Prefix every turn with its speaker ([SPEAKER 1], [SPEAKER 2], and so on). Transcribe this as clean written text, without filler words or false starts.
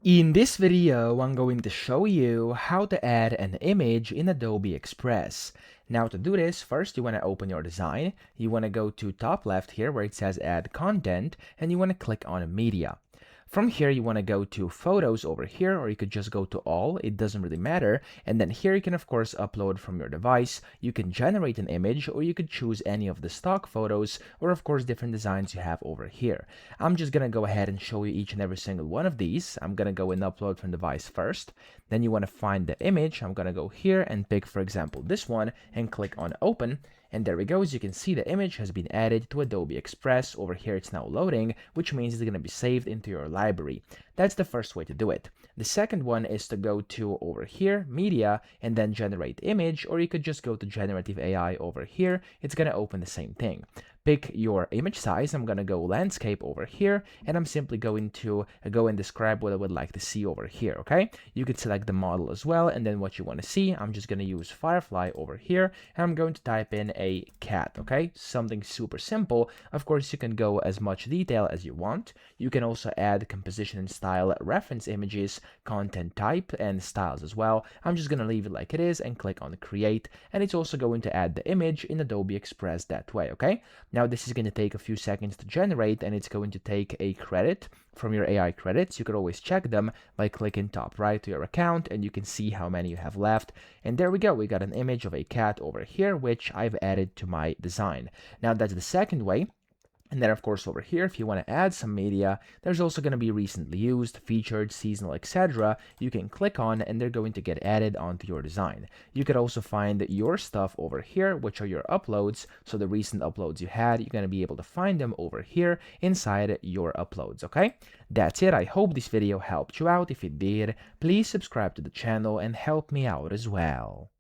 [SPEAKER 1] In this video, I'm going to show you how to add an image in Adobe Express. Now to do this, first you want to open your design. You want to go to top left here where it says add content and you want to click on media. From here, you want to go to photos over here, or you could just go to all, it doesn't really matter. And then here you can of course upload from your device. You can generate an image, or you could choose any of the stock photos, or of course different designs you have over here. I'm just gonna go ahead and show you each and every single one of these. I'm gonna go and upload from device first. Then you want to find the image. I'm gonna go here and pick, for example, this one and click on open. And there we go. As you can see, the image has been added to Adobe Express. Over here, it's now loading, which means it's going to be saved into your library. That's the first way to do it. The second one is to go to over here, media, and then generate image, or you could just go to generative AI over here. It's going to open the same thing. Pick your image size. I'm going to go landscape over here, and I'm simply going to go and describe what I would like to see over here, okay? You could select the model as well, and then what you want to see. I'm just going to use Firefly over here, and I'm going to type in a cat, okay? Something super simple. Of course, you can go as much detail as you want. You can also add composition and style reference images, content type, and styles as well. I'm just going to leave it like it is and click on create, and it's also going to add the image in Adobe Express that way, okay? Now this is going to take a few seconds to generate, and it's going to take a credit from your AI credits. You could always check them by clicking top right to your account, and you can see how many you have left. And there we go. We got an image of a cat over here, which I've added to my design. Now that's the second way. And then, of course, over here, if you want to add some media, there's also going to be recently used, featured, seasonal, etc. You can click on, and they're going to get added onto your design. You could also find your stuff over here, which are your uploads. So the recent uploads you had, you're going to be able to find them over here inside your uploads, okay? That's it. I hope this video helped you out. If it did, please subscribe to the channel and help me out as well.